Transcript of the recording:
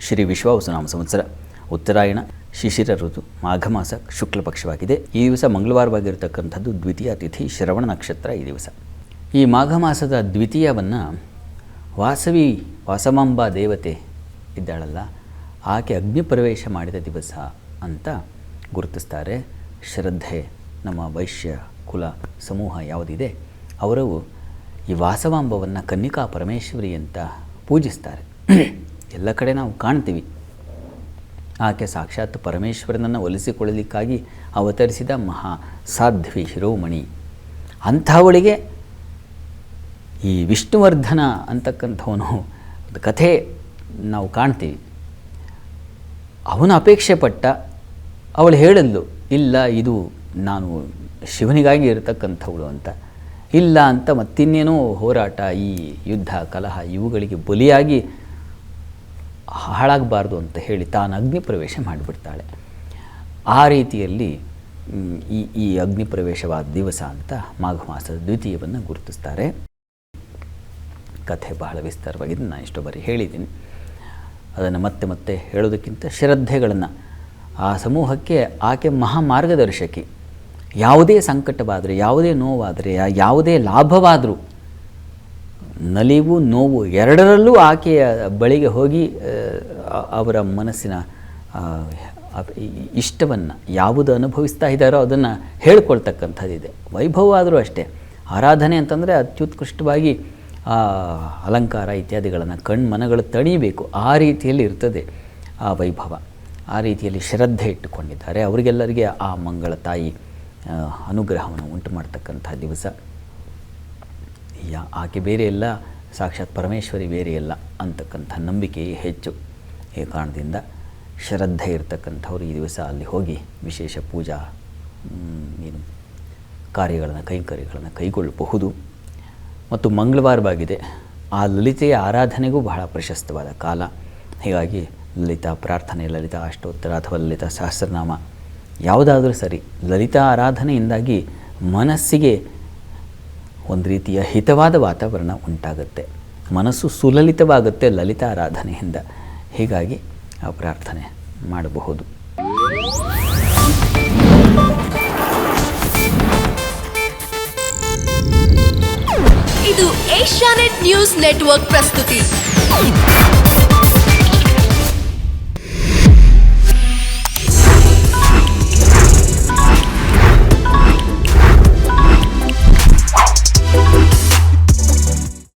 ಶ್ರೀ ವಿಶ್ವಾವಸುನಾಮ ಸಂವತ್ಸರ ಉತ್ತರಾಯಣ ಶಿಶಿರ ಋತು ಮಾಘ ಮಾಸ ಶುಕ್ಲ ಪಕ್ಷವಾಗಿದೆ. ಈ ದಿವಸ ಮಂಗಳವಾರವಾಗಿರತಕ್ಕಂಥದ್ದು ದ್ವಿತೀಯ ತಿಥಿ ಶ್ರವಣ ನಕ್ಷತ್ರ. ಈ ದಿವಸ ಈ ಮಾಘ ಮಾಸದ ದ್ವಿತೀಯವನ್ನು ವಾಸಮಾಂಬಾ ದೇವತೆ ಇದ್ದಾಳಲ್ಲ, ಆಕೆ ಅಗ್ನಿ ಪ್ರವೇಶ ಮಾಡಿದ ದಿವಸ ಅಂತ ಗುರುತಿಸ್ತಾರೆ. ಶ್ರದ್ಧೆ ನಮ್ಮ ವೈಶ್ಯ ಕುಲ ಸಮೂಹ ಯಾವುದಿದೆ ಅವರು ಈ ವಾಸವಾಂಬವನ್ನು ಕನ್ನಿಕಾ ಪರಮೇಶ್ವರಿ ಅಂತ ಪೂಜಿಸ್ತಾರೆ. ಎಲ್ಲ ಕಡೆ ನಾವು ಕಾಣ್ತೀವಿ. ಆಕೆ ಸಾಕ್ಷಾತ್ ಪರಮೇಶ್ವರನನ್ನು ಒಲಿಸಿಕೊಳ್ಳಲಿಕ್ಕಾಗಿ ಅವತರಿಸಿದ ಮಹಾ ಸಾಧ್ವಿ ಶಿರೋಮಣಿ. ಅಂಥವಳಿಗೆ ಈ ವಿಷ್ಣುವರ್ಧನ ಅಂತಕ್ಕಂಥವನು ಒಂದು ಕಥೆ ನಾವು ಕಾಣ್ತೀವಿ. ಅವನು ಅಪೇಕ್ಷೆ ಪಟ್ಟ, ಅವಳು ಹೇಳಲು ಇಲ್ಲ ಇದು ನಾನು ಶಿವನಿಗಾಗಿ ಇರತಕ್ಕಂಥವಳು ಅಂತ. ಇಲ್ಲ ಅಂತ ಮತ್ತಿನ್ನೇನೋ ಹೋರಾಟ, ಈ ಯುದ್ಧ ಕಲಹ ಇವುಗಳಿಗೆ ಬಲಿಯಾಗಿ ಹಾಳಾಗಬಾರ್ದು ಅಂತ ಹೇಳಿ ತಾನು ಅಗ್ನಿ ಪ್ರವೇಶ ಮಾಡಿಬಿಡ್ತಾಳೆ. ಆ ರೀತಿಯಲ್ಲಿ ಈ ಅಗ್ನಿ ಪ್ರವೇಶವಾದ ದಿವಸ ಅಂತ ಮಾಘ ಮಾಸದ ದ್ವಿತೀಯವನ್ನು ಗುರುತಿಸ್ತಾರೆ. ಕಥೆ ಬಹಳ ವಿಸ್ತಾರವಾಗಿದೆ, ನಾನು ಇಷ್ಟು ಬಾರಿ ಹೇಳಿದ್ದೀನಿ. ಅದನ್ನು ಮತ್ತೆ ಹೇಳೋದಕ್ಕಿಂತ ಶ್ರದ್ಧೆಗಳನ್ನು ಆ ಸಮೂಹಕ್ಕೆ ಆಕೆ ಮಹಾ ಮಾರ್ಗದರ್ಶಕಿ. ಯಾವುದೇ ಸಂಕಟವಾದರೆ, ಯಾವುದೇ ನೋವಾದರೆ, ಯಾವುದೇ ಲಾಭವಾದರೂ, ನಲಿವು ನೋವು ಎರಡರಲ್ಲೂ ಆಕೆಯ ಬಳಿಗೆ ಹೋಗಿ ಅವರ ಮನಸ್ಸಿನ ಇಷ್ಟವನ್ನು ಯಾವುದು ಅನುಭವಿಸ್ತಾ ಇದ್ದಾರೋ ಅದನ್ನು ಹೇಳ್ಕೊಳ್ತಕ್ಕಂಥದ್ದಿದೆ. ವೈಭವ ಆದರೂ ಅಷ್ಟೇ. ಆರಾಧನೆ ಅಂತಂದರೆ ಅತ್ಯುತ್ಕೃಷ್ಟವಾಗಿ ಅಲಂಕಾರ ಇತ್ಯಾದಿಗಳನ್ನು ಕಣ್ಮನಗಳು ತಣಿಬೇಕು. ಆ ರೀತಿಯಲ್ಲಿ ಇರ್ತದೆ ಆ ವೈಭವ. ಆ ರೀತಿಯಲ್ಲಿ ಶ್ರದ್ಧೆ ಇಟ್ಟುಕೊಂಡಿದ್ದಾರೆ. ಅವರಿಗೆಲ್ಲರಿಗೆ ಆ ಮಂಗಳ ತಾಯಿ ಅನುಗ್ರಹವನ್ನು ಉಂಟು ಮಾಡ್ತಕ್ಕಂಥ ದಿವಸ. ಆಕೆ ಬೇರೆ ಎಲ್ಲ, ಸಾಕ್ಷಾತ್ ಪರಮೇಶ್ವರಿ ಬೇರೆ ಎಲ್ಲ ಅಂತಕ್ಕಂಥ ನಂಬಿಕೆ ಹೆಚ್ಚು. ಈ ಕಾರಣದಿಂದ ಶ್ರದ್ಧೆ ಇರತಕ್ಕಂಥವ್ರು ಈ ದಿವಸ ಅಲ್ಲಿ ಹೋಗಿ ವಿಶೇಷ ಪೂಜಾ ಕೈಂಕರ್ಯಗಳನ್ನು ಕೈಗೊಳ್ಳಬಹುದು. ಮತ್ತು ಮಂಗಳವಾರವಾಗಿದೆ. ಆ ಲಲಿತೆಯ ಆರಾಧನೆಗೂ ಬಹಳ ಪ್ರಶಸ್ತವಾದ ಕಾಲ. ಹೀಗಾಗಿ ಲಲಿತಾ ಪ್ರಾರ್ಥನೆ, ಲಲಿತಾ ಅಷ್ಟೋತ್ತರ ಅಥವಾ ಲಲಿತಾ ಸಹಸ್ರನಾಮ ಯಾವುದಾದ್ರೂ ಸರಿ, ಲಲಿತಾ ಆರಾಧನೆಯಿಂದಾಗಿ ಮನಸ್ಸಿಗೆ ಒಂದು ರೀತಿಯ ಹಿತವಾದ ವಾತಾವರಣ ಉಂಟಾಗುತ್ತೆ. ಮನಸ್ಸು ಸುಲಲಿತವಾಗುತ್ತೆ ಲಲಿತಾ ಆರಾಧನೆಯಿಂದ. ಹೀಗಾಗಿ ಆ ಪ್ರಾರ್ಥನೆ ಮಾಡಬಹುದು. ಇದು ಏಷ್ಯಾನೆಟ್ ನ್ಯೂಸ್ ನೆಟ್ವರ್ಕ್ ಪ್ರಸ್ತುತಿ.